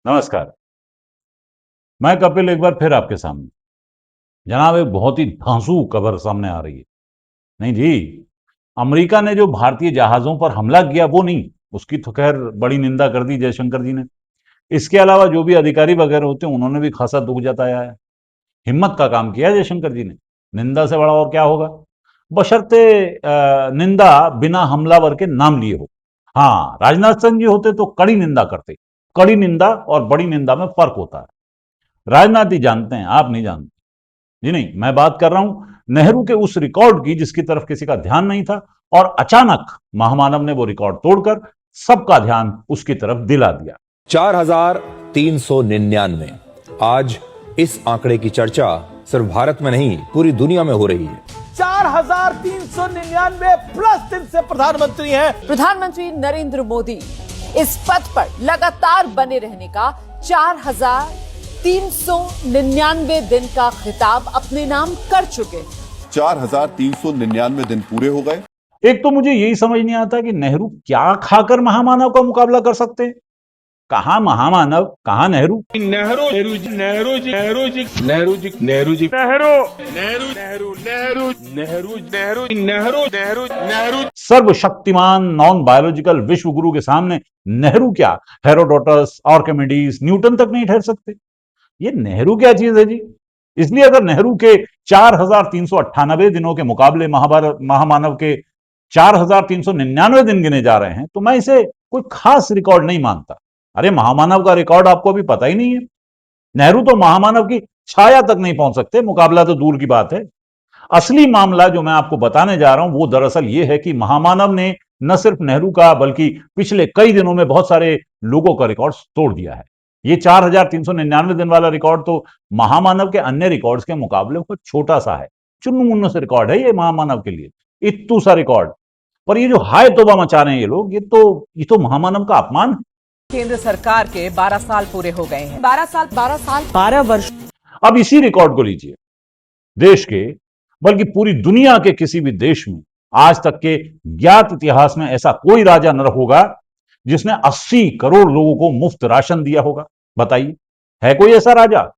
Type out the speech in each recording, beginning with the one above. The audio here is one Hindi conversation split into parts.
नमस्कार। मैं कपिल एक बार फिर आपके सामने। जनाब, एक बहुत ही धांसू खबर सामने आ रही है। नहीं जी, अमेरिका ने जो भारतीय जहाजों पर हमला किया वो नहीं, उसकी तो खैर बड़ी निंदा कर दी जयशंकर जी ने। इसके अलावा जो भी अधिकारी वगैरह होते हैं उन्होंने भी खासा दुख जताया है। हिम्मत का काम किया जयशंकर जी ने। निंदा से बड़ा और क्या होगा, बशर्ते निंदा बिना हमलावर के नाम लिए हो। हाँ, राजनाथ सिंह जी होते तो कड़ी निंदा करते। कड़ी निंदा और बड़ी निंदा में फर्क होता है। राजनाथ जी जानते हैं, आप नहीं जानते। जी नहीं, मैं बात कर रहा हूं नेहरू के उस रिकॉर्ड की जिसकी तरफ किसी का ध्यान नहीं था, और अचानक महामानव ने वो रिकॉर्ड तोड़कर सबका ध्यान उसकी तरफ दिला दिया। 4,399। आज इस आंकड़े की चर्चा सिर्फ भारत में नहीं पूरी दुनिया में हो रही है। 4,399 प्लस दिन से प्रधानमंत्री हैं। प्रधानमंत्री नरेंद्र मोदी इस पद पर लगातार बने रहने का 4,399 दिन का खिताब अपने नाम कर चुके। 4,399 दिन पूरे हो गए। एक तो मुझे यही समझ नहीं आता कि नेहरू क्या खाकर महामानव का मुकाबला कर सकते हैं। कहां महामानव, कहां नेहरू। नेहरू नेहरू जी नेहरू जी नेहरू जी नेहरू जी नेहरू जी नेहरू नेहरू नेहरू नेहरू नेहरू नेहरू नेहरू नेहरू नेहरू सर्वशक्तिमान नॉन बायोलॉजिकल विश्व गुरु के सामने नेहरू क्या, हेरोडोटस, आर्किमिडीज, न्यूटन तक नहीं ठहर सकते। ये नेहरू क्या चीज है जी। इसलिए अगर नेहरू के 4,398 दिनों के मुकाबले महामानव के 4,399 दिन गिने जा रहे हैं तो मैं इसे कोई खास रिकॉर्ड नहीं मानता। अरे, महामानव का रिकॉर्ड आपको अभी पता ही नहीं है। नेहरू तो महामानव की छाया तक नहीं पहुंच सकते, मुकाबला तो दूर की बात है। असली मामला जो मैं आपको बताने जा रहा हूं वो दरअसल ये है कि महामानव ने न सिर्फ नेहरू का बल्कि पिछले कई दिनों में बहुत सारे लोगों का रिकॉर्ड तोड़ दिया है। ये 4,399 दिन वाला रिकॉर्ड तो महामानव के अन्य रिकॉर्ड्स के मुकाबले बहुत छोटा सा है। चुन्नू मुन्नू से रिकॉर्ड है ये महामानव के लिए, इत्तू सा रिकॉर्ड। पर ये जो हाय तौबा मचा रहे हैं ये लोग, ये तो महामानव का अपमान है। केंद्र सरकार के 12 साल पूरे हो गए हैं। 12 वर्ष। अब इसी रिकॉर्ड को लीजिए। देश के बल्कि पूरी दुनिया के किसी भी देश में आज तक के ज्ञात इतिहास में ऐसा कोई राजा न होगा जिसने 80 करोड़ लोगों को मुफ्त राशन दिया होगा। बताइए, है कोई ऐसा राजा?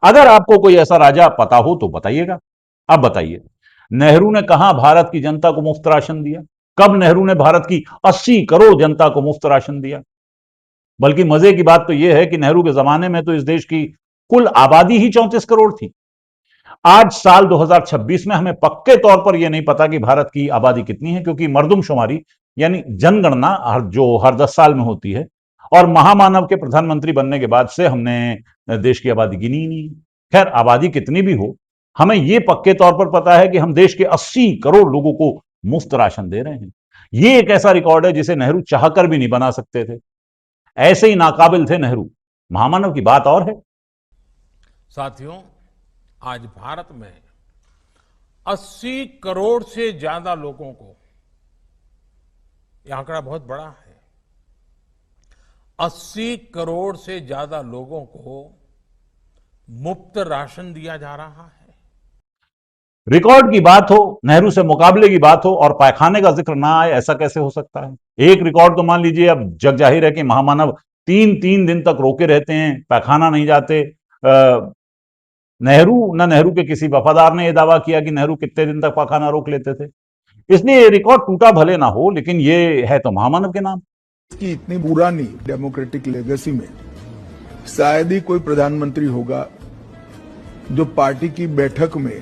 अगर आपको कोई ऐसा राजा पता हो तो बताइएगा। अब बताइए, नेहरू ने कहां भारत की जनता को मुफ्त राशन दिया? कब नेहरू ने भारत की 80 करोड़ जनता को मुफ्त राशन दिया? बल्कि मजे की बात तो यह है कि नेहरू के जमाने में तो इस देश की कुल आबादी ही 34 करोड़ थी। आज साल 2026 में हमें पक्के तौर पर यह नहीं पता कि भारत की आबादी कितनी है, क्योंकि मर्दमशुमारी यानी जनगणना जो हर 10 साल में होती है, और महामानव के प्रधानमंत्री बनने के बाद से हमने देश की आबादी गिनी ही नहीं। खैर, आबादी कितनी भी हो, हमें यह पक्के तौर पर पता है कि हम देश के 80 करोड़ लोगों को मुफ्त राशन दे रहे हैं। यह एक ऐसा रिकॉर्ड है जिसे नेहरू चाहकर भी नहीं बना सकते थे। ऐसे ही नाकाबिल थे नेहरू। महामानव की बात और है। साथियों, आज भारत में 80 करोड़ से ज्यादा लोगों को, यह आंकड़ा बहुत बड़ा है, 80 करोड़ से ज्यादा लोगों को मुफ्त राशन दिया जा रहा है। रिकॉर्ड की बात हो, नेहरू से मुकाबले की बात हो और पायखाने का जिक्र ना आए, ऐसा कैसे हो सकता है? एक रिकॉर्ड तो मान लीजिए, अब जग जाहिर है कि महामानव 3-3 दिन तक रोके रहते हैं, पायखाना नहीं जाते। नेहरू के किसी वफादार ने यह दावा किया कि नेहरू कितने दिन तक पायखाना रोक लेते थे। इसलिए ये रिकॉर्ड टूटा भले ना हो, लेकिन ये है तो महामानव के नाम। इसकी इतनी पुरानी डेमोक्रेटिक लेगेसी में शायद ही कोई प्रधानमंत्री होगा जो पार्टी की बैठक में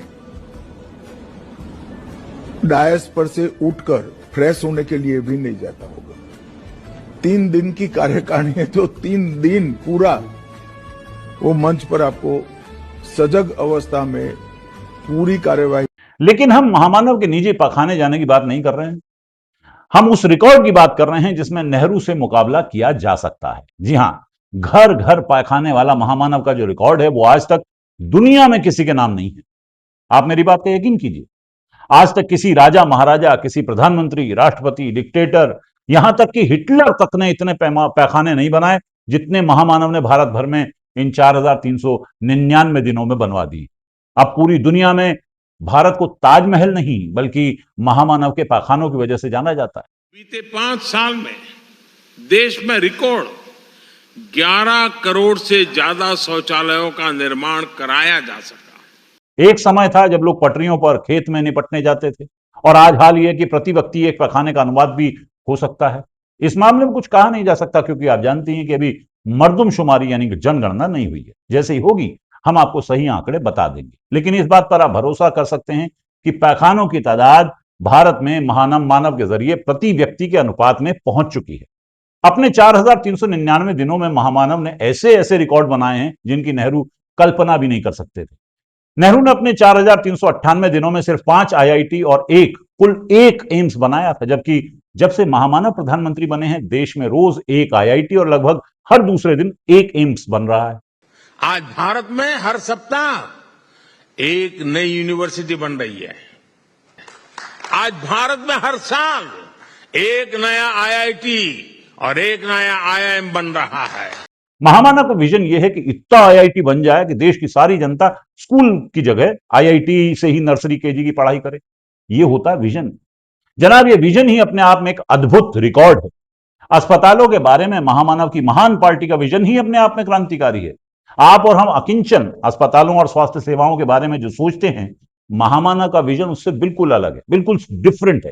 डायस पर से उठकर फ्रेश होने के लिए भी नहीं जाता होगा। 3 दिन की कार्यकारिणी है तो 3 दिन पूरा वो मंच पर आपको सजग अवस्था में पूरी कार्यवाही। लेकिन हम महामानव के निजी पाखाने जाने की बात नहीं कर रहे हैं। हम उस रिकॉर्ड की बात कर रहे हैं जिसमें नेहरू से मुकाबला किया जा सकता है। जी हां, घर घर पायखाने वाला महामानव का जो रिकॉर्ड है वो आज तक दुनिया में किसी के नाम नहीं है। आप मेरी बात का यकीन कीजिए, आज तक किसी राजा महाराजा, किसी प्रधानमंत्री, राष्ट्रपति, डिक्टेटर, यहां तक कि हिटलर तक ने इतने पैखाने नहीं बनाए जितने महामानव ने भारत भर में इन 4,399 दिनों में बनवा दी। अब पूरी दुनिया में भारत को ताजमहल नहीं बल्कि महामानव के पैखानों की वजह से जाना जाता है। बीते 5 साल में देश में रिकॉर्ड 11 करोड़ से ज्यादा शौचालयों का निर्माण कराया जा सका। एक समय था जब लोग पटरियों पर खेत में निपटने जाते थे, और आज हाल ये कि प्रति व्यक्ति एक पखाने का अनुवाद भी हो सकता है। इस मामले में कुछ कहा नहीं जा सकता, क्योंकि आप जानती हैं कि अभी मर्दमशुमारी यानी कि जनगणना नहीं हुई है। जैसे ही होगी हम आपको सही आंकड़े बता देंगे, लेकिन इस बात पर आप भरोसा कर सकते हैं कि पैखानों की तादाद भारत में मानव के जरिए प्रति व्यक्ति के अनुपात में पहुंच चुकी है। अपने 4,399 दिनों में महामानव ने ऐसे ऐसे रिकॉर्ड बनाए हैं जिनकी नेहरू कल्पना भी नहीं कर सकते थे। नेहरू ने अपने 4,398 दिनों में सिर्फ 5 आईआईटी और कुल एक एम्स बनाया था, जबकि जब से महामानव प्रधानमंत्री बने हैं देश में रोज एक आईआईटी और लगभग हर दूसरे दिन एक एम्स बन रहा है। आज भारत में हर सप्ताह एक नई यूनिवर्सिटी बन रही है। आज भारत में हर साल एक नया आईआईटी और एक नया आईआईएम बन रहा है। महामानव का विजन यह है कि इतना आईआईटी बन जाए कि देश की सारी जनता स्कूल की जगह आईआईटी से ही नर्सरी केजी की पढ़ाई करे। यह होता है विजन। जनाब, यह विजन ही अपने आप में एक अद्भुत रिकॉर्ड है। अस्पतालों के बारे में महामानव की महान पार्टी का विजन ही अपने आप में क्रांतिकारी है। आप और हम अकिंचन अस्पतालों और स्वास्थ्य सेवाओं के बारे में जो सोचते हैं, महामानव का विजन उससे बिल्कुल अलग है, बिल्कुल डिफरेंट है।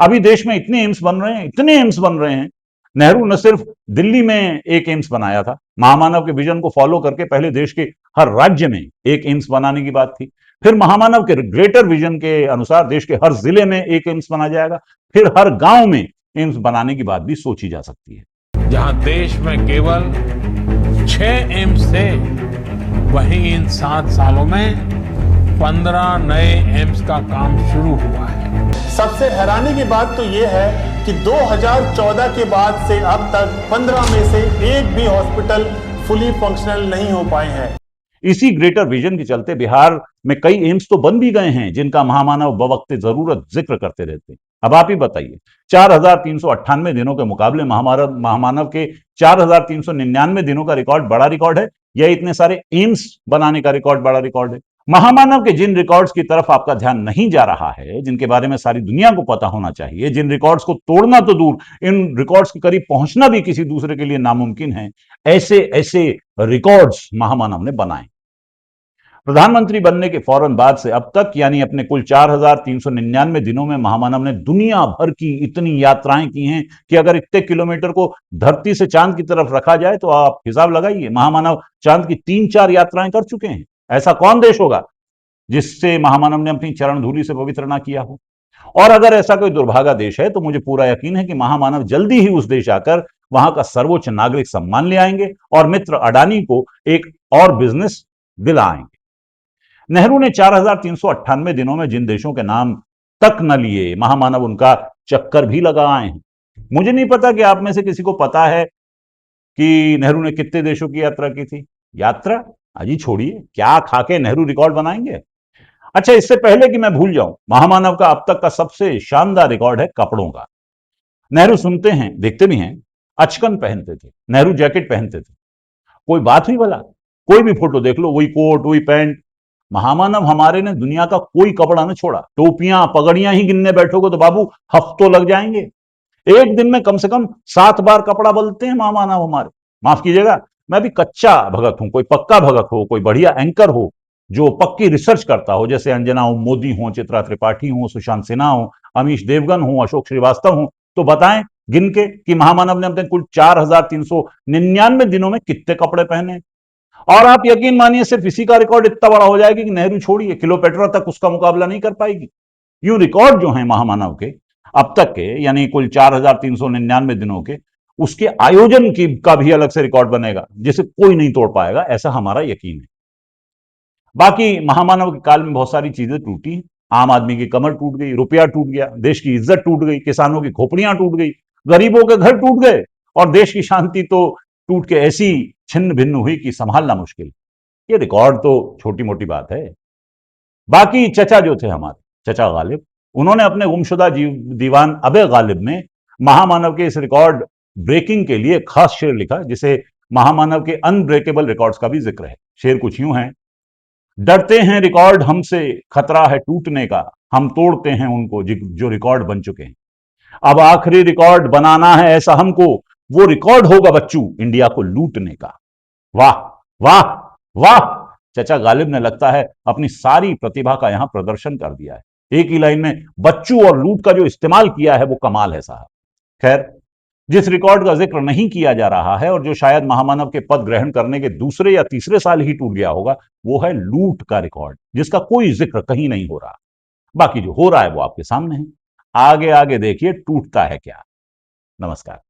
अभी देश में इतने एम्स बन रहे हैं। नेहरू न सिर्फ दिल्ली में एक एम्स बनाया था, महामानव के विजन को फॉलो करके पहले देश के हर राज्य में एक एम्स बनाने की बात थी। फिर महामानव के ग्रेटर विजन के अनुसार देश के हर जिले में एक एम्स बना जाएगा। फिर हर गांव में एम्स बनाने की बात भी सोची जा सकती है। जहां देश में केवल 6 एम्स थे, वहीं इन 7 सालों में 15 नए एम्स का काम शुरू हुआ है। सबसे हैरानी की बात तो ये है कि 2014 के बाद से अब तक 15 में से एक भी हॉस्पिटल फुली फंक्शनल नहीं हो पाए हैं। इसी ग्रेटर विजन के चलते बिहार में कई एम्स तो बन भी गए हैं, जिनका महामानव बवक्त जरूरत जिक्र करते रहते हैं। अब आप ही बताइए, 4,398 दिनों के मुकाबले महामानव के 4,399 दिनों का रिकॉर्ड बड़ा रिकॉर्ड है, या इतने सारे एम्स बनाने का रिकॉर्ड बड़ा रिकॉर्ड है? महामानव के जिन रिकॉर्ड्स की तरफ आपका ध्यान नहीं जा रहा है, जिनके बारे में सारी दुनिया को पता होना चाहिए, जिन रिकॉर्ड्स को तोड़ना तो दूर, इन रिकॉर्ड्स के करीब पहुंचना भी किसी दूसरे के लिए नामुमकिन है, ऐसे ऐसे रिकॉर्ड्स महामानव ने बनाए। प्रधानमंत्री बनने के फौरन बाद से अब तक, यानी अपने कुल 4,399 दिनों में महामानव ने दुनिया भर की इतनी यात्राएं की हैं कि अगर इतने किलोमीटर को धरती से चांद की तरफ रखा जाए तो आप हिसाब लगाइए, महामानव चांद की 3-4 यात्राएं कर चुके हैं। ऐसा कौन देश होगा जिससे महामानव ने अपनी चरण धूलि से पवित्र ना किया हो? और अगर ऐसा कोई दुर्भागा देश है तो मुझे पूरा यकीन है कि महामानव जल्दी ही उस देश आकर वहां का सर्वोच्च नागरिक सम्मान ले आएंगे और मित्र अडानी को एक और बिजनेस दिलाएंगे। नेहरू ने 4,398 दिनों में जिन देशों के नाम तक न लिए, महामानव उनका चक्कर भी लगा आए हैं। मुझे नहीं पता कि आप में से किसी को पता है कि नेहरू ने कितने देशों की यात्रा की थी। यात्रा अजी छोड़िए, क्या खाके नेहरू रिकॉर्ड बनाएंगे? अच्छा, इससे पहले कि मैं भूल जाऊं, महामानव का अब तक का सबसे शानदार रिकॉर्ड है कपड़ों का। नेहरू सुनते हैं, देखते भी हैं, अचकन पहनते थे, नेहरू जैकेट पहनते थे। कोई बात हुई भला? कोई भी फोटो देख लो, वही कोट वही पैंट। महामानव हमारे ने दुनिया का कोई कपड़ा न छोड़ा। टोपियां पगड़ियां ही गिनने बैठोगे तो बाबू हफ्तों लग जाएंगे। एक दिन में कम से कम 7 बार कपड़ा बदलते हैं महामानव हमारे। माफ कीजिएगा, मैं भी कच्चा भगत हूं। कोई पक्का भगत हो, कोई बढ़िया एंकर हो जो पक्की रिसर्च करता हो, जैसे अंजना हो, मोदी हो, चित्रा त्रिपाठी हो, सुशांत सिन्हा हो, अमीश देवगन हो, अशोक श्रीवास्तव हो, तो बताएं गिन के कि महामानव ने अपने कुल 4,399 दिनों में कितने कपड़े पहने। और आप यकीन मानिए, सिर्फ इसी का रिकॉर्ड इतना बड़ा हो जाएगा कि नेहरू छोड़िए, क्लियोपेट्रा तक उसका मुकाबला नहीं कर पाएगी। यूं रिकॉर्ड जो है महामानव के अब तक के, यानी कुल 4,399 दिनों के, उसके आयोजन की का भी अलग से रिकॉर्ड बनेगा जिसे कोई नहीं तोड़ पाएगा, ऐसा हमारा यकीन है। बाकी महामानव के काल में बहुत सारी चीजें टूटी। आम आदमी की कमर टूट गई, रुपया टूट गया, देश की इज्जत टूट गई, किसानों की खोपड़ियां टूट गई, गरीबों के घर टूट गए, और देश की शांति तो टूट के ऐसी छिन्न भिन्न हुई कि संभालना मुश्किल। ये रिकॉर्ड तो छोटी मोटी बात है। बाकी चचा जो थे हमारे, चचा गालिब, उन्होंने अपने गुमशुदा दीवान अबे गालिब में महामानव के इस रिकॉर्ड ब्रेकिंग के लिए खास शेर लिखा, जिसे महामानव के अनब्रेकेबल रिकॉर्ड्स का भी जिक्र है। शेर कुछ यूं है: डरते हैं रिकॉर्ड हमसे, खतरा है टूटने का, हम तोड़ते हैं उनको जो रिकॉर्ड बन चुके हैं। अब आखिरी रिकॉर्ड बनाना है ऐसा हमको वो रिकॉर्ड होगा बच्चों इंडिया को लूटने का। वाह वाह वाह, चचा गालिब ने लगता है अपनी सारी प्रतिभा का यहां प्रदर्शन कर दिया है। एक ही लाइन में बच्चों और लूट का जो इस्तेमाल किया है वो कमाल है साहब। खैर, जिस रिकॉर्ड का जिक्र नहीं किया जा रहा है और जो शायद महामानव के पद ग्रहण करने के दूसरे या तीसरे साल ही टूट गया होगा, वो है लूट का रिकॉर्ड, जिसका कोई जिक्र कहीं नहीं हो रहा। बाकी जो हो रहा है वो आपके सामने है। आगे आगे देखिए टूटता है क्या। नमस्कार।